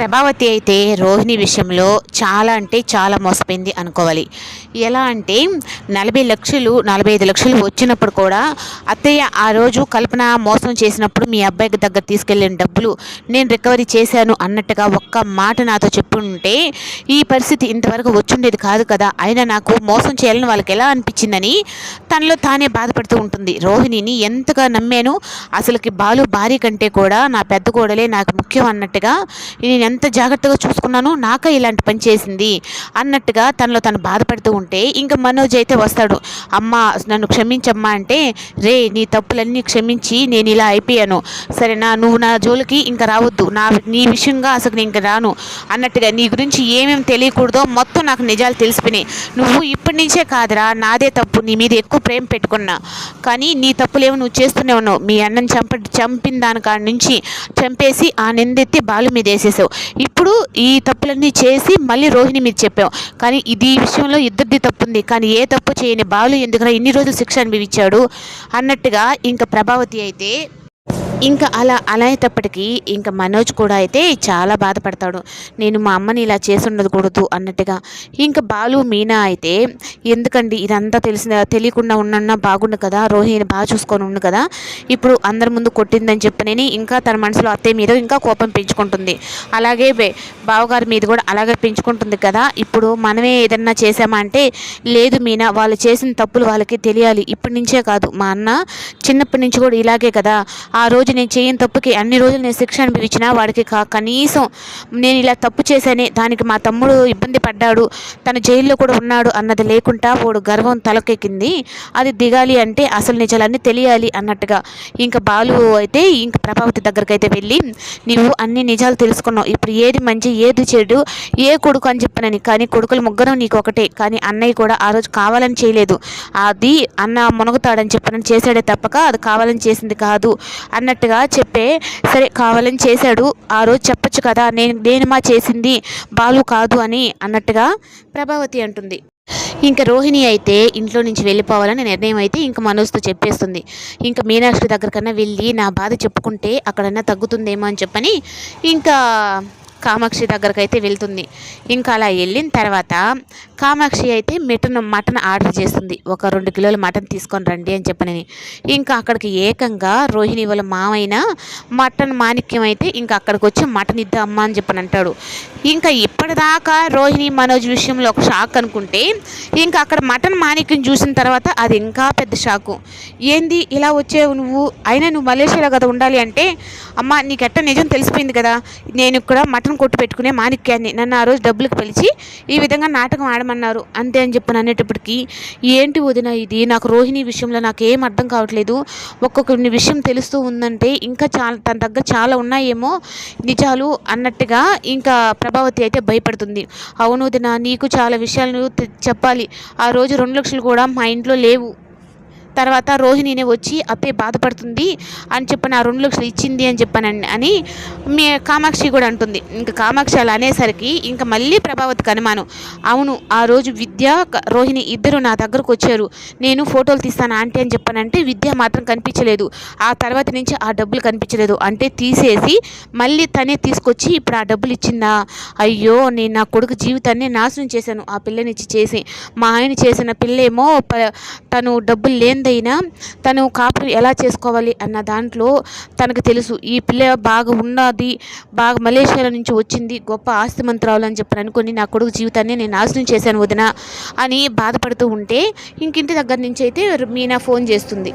ప్రభావతి అయితే రోహిణి విషయంలో చాలా అంటే చాలా మోసపోయింది అనుకోవాలి. ఎలా అంటే 45 లక్షలు వచ్చినప్పుడు కూడా అత్తయ్య ఆ రోజు కల్పన మోసం చేసినప్పుడు మీ అబ్బాయికి దగ్గర తీసుకెళ్ళిన డబ్బులు నేను రికవరీ చేశాను అన్నట్టుగా ఒక్క మాట నాతో చెప్పుంటే ఈ పరిస్థితి ఇంతవరకు వచ్చుండేది కాదు కదా. అయినా నాకు మోసం చేయాలని వాళ్ళకి ఎలా అనిపించిందని తనలో తానే బాధపడుతూ ఉంటుంది. రోహిణిని ఎంతగా నమ్మాను, అసలుకి బాలు భార్య కంటే కూడా నా పెద్ద కోడలే నాకు ముఖ్యం అన్నట్టుగా నేను ఎంత జాగ్రత్తగా చూసుకున్నానో నాకే ఇలాంటి పని చేసింది అన్నట్టుగా తనలో తను బాధపడుతూ ఉంటే ఇంకా మనోజ్ అయితే వస్తాడు. అమ్మ నన్ను క్షమించమ్మా అంటే, రే నీ తప్పులన్నీ క్షమించి నేను ఇలా అయిపోయాను సరేనా, నువ్వు నా జోలికి ఇంకా రావద్దు, నీ విషయంగా అసలు నేను ఇంకా రాను అన్నట్టుగా నీ గురించి ఏమేమి తెలియకూడదో మొత్తం నాకు నిజాలు తెలిసిపోయినాయి. నువ్వు ఇప్పటి నుంచే కాదురా, నాదే తప్పు, నీ మీద ఎక్కువ ప్రేమ పెట్టుకున్నా కానీ నీ తప్పులేమో నువ్వు చేస్తూనే ఉన్నావు. మీ అన్నని చంపిన దాని కాడ నుంచి చంపేసి ఆ నిందెత్తి బాలు మీద వేసేసావు. ఇప్పుడు ఈ తప్పులన్నీ చేసి మళ్ళీ రోహిణి మీద చెప్పావు. కానీ ఇది విషయంలో ఇద్దరిది తప్పుంది, కానీ ఏ తప్పు చేయని బాలు ఎందుకన్నా ఇన్ని రోజులు శిక్ష అనుభవించాడు అన్నట్టుగా ఇంకా ప్రభావతి అయితే ఇంకా అలా అయ్యేటప్పటికీ ఇంకా మనోజ్ కూడా అయితే చాలా బాధపడతాడు. నేను మా అమ్మని ఇలా చేసి ఉండకూడదు అన్నట్టుగా. ఇంకా బాలు మీనా అయితే ఎందుకండి ఇదంతా తెలియకుండా ఉన్న బాగుండు కదా, రోహిణిని బాగా చూసుకొని ఉండు కదా, ఇప్పుడు అందరి ముందు కొట్టిందని చెప్పనని ఇంకా తన మనసులో అత్తయ్య మీద ఇంకా కోపం పెంచుకుంటుంది. అలాగే బావగారి మీద కూడా అలాగే పెంచుకుంటుంది కదా. ఇప్పుడు మనమే ఏదన్నా చేసామా అంటే, లేదు మీనా వాళ్ళు చేసిన తప్పులు వాళ్ళకి తెలియాలి, ఇప్పటి నుంచే కాదు మా అన్న చిన్నప్పటి నుంచి కూడా ఇలాగే కదా, ఆ రోజు నేను చేయని తప్పుకి అన్ని రోజులు నేను శిక్ష అనుభవించినా వాడికి కనీసం నేను ఇలా తప్పు చేశానే దానికి మా తమ్ముడు ఇబ్బంది పడ్డాడు, తను జైల్లో కూడా ఉన్నాడు అన్నది లేకుండా వాడు గర్వం తలకెక్కింది, అది దిగాలి అంటే అసలు నిజాలన్నీ తెలియాలి అన్నట్టుగా. ఇంకా బాలు అయితే ఇంకా ప్రభావతి దగ్గరికి అయితే వెళ్ళి, నువ్వు అన్ని నిజాలు తెలుసుకున్నావు, ఇప్పుడు ఏది మంచి ఏది చెడు ఏ కొడుకు అని చెప్పనని, కానీ కొడుకులు ముగ్గురం నీకు ఒకటే, కానీ అన్నయ్య కూడా ఆ రోజు కావాలని చేయలేదు, అది అన్న మునగుతాడని చెప్పనని చేశాడే తప్పక అది కావాలని చేసింది కాదు అన్నట్టుగా చెప్పే, సరే కావాలని చేశాడు ఆ రోజు చెప్పచ్చు కదా, నేను మా చేసింది బాలు కాదు అని అన్నట్టుగా ప్రభావతి అంటుంది. ఇంకా రోహిణి అయితే ఇంట్లో నుంచి వెళ్ళిపోవాలని నిర్ణయం అయితే ఇంకా మనోజ్తో చెప్పేస్తుంది. ఇంకా మీనాక్షి దగ్గరకన్నా వెళ్ళి నా బాధ చెప్పుకుంటే అక్కడన్నా తగ్గుతుందేమో అని చెప్పని ఇంకా కామాక్షి దగ్గరకు అయితే వెళ్తుంది. ఇంకా అలా వెళ్ళిన తర్వాత కామాక్షి అయితే మటన్ ఆర్డర్ చేస్తుంది. ఒక 2 కిలోల మటన్ తీసుకొని రండి అని చెప్పనని. ఇంకా అక్కడికి ఏకంగా రోహిణి వాళ్ళ మావైన మటన్ మాణిక్యం అయితే ఇంకా అక్కడికి వచ్చి మటన్ ఇద్దామా అని చెప్పని అంటాడు. ఇంకా ఇప్పటిదాకా రోహిణి మనోజ్ విషయంలో ఒక షాక్ అనుకుంటే ఇంకా అక్కడ మటన్ మాణిక్యం చూసిన తర్వాత అది ఇంకా పెద్ద షాకు. ఏంది ఇలా వచ్చేవు నువ్వు, అయినా నువ్వు మలేషియాలో కదా ఉండాలి అంటే, అమ్మ నీకెట్ట నిజం తెలిసిపోయింది కదా, నేను ఇక్కడ మటన్ కొట్టు పెట్టుకునే మాణిక్యాన్ని నన్ను ఆ రోజు డబ్బులకు పిలిచి ఈ విధంగా నాటకం ఆడమన్నారు అంతే అని చెప్పని అనేటప్పటికీ, ఏంటి వదిన ఇది, నాకు రోహిణి విషయంలో నాకేం అర్థం కావట్లేదు, ఒక్కొక్క విషయం తెలుస్తూ ఉందంటే ఇంకా చాలా తన దగ్గర చాలా ఉన్నాయేమో నిజాలు అన్నట్టుగా ఇంకా ప్రభావతి అయితే భయపడుతుంది. అవును వదిన, నీకు చాలా విషయాలు చెప్పాలి, ఆ రోజు 2 లక్షలు కూడా మా ఇంట్లో లేవు, తర్వాత రోహిణినే వచ్చి అత్తయ్య బాధపడుతుంది అని చెప్పని ఆ 2 లక్షలు ఇచ్చింది అని చెప్పానని అని మీ కామాక్షి కూడా అంటుంది. ఇంకా కామాక్షి అలా అనేసరికి ఇంకా మళ్ళీ ప్రభావతికి అనుమానం. అవును ఆ రోజు విద్య రోహిణి ఇద్దరు నా దగ్గరకు వచ్చారు, నేను ఫోటోలు తీస్తాను ఆంటీ అని చెప్పానంటే విద్య మాత్రం కనిపించలేదు, ఆ తర్వాత నుంచి ఆ డబ్బులు కనిపించలేదు, అంటే తీసేసి మళ్ళీ తనే తీసుకొచ్చి ఇప్పుడు ఆ డబ్బులు ఇచ్చిందా, అయ్యో నేను నా కొడుకు జీవితాన్ని నాశనం చేశాను ఆ పిల్లనిచ్చి చేసి, మా ఆయన చేసిన పిల్లేమో తను డబ్బులు లేనిదైనా తను కాపురం ఎలా చేసుకోవాలి అన్న దాంట్లో తనకు తెలుసు, ఈ పిల్ల బాగా ఉన్నది, బాగా మలేషియాల నుంచి వచ్చింది, గొప్ప ఆస్తిమంతురాలు అని చెప్పని అనుకుని నా కొడుకు జీవితాన్ని నేను నాశనం చేశాను వదిన అని బాధపడుతూ ఉంటే ఇంకింటి దగ్గర నుంచి అయితే మీనా ఫోన్ చేస్తుంది.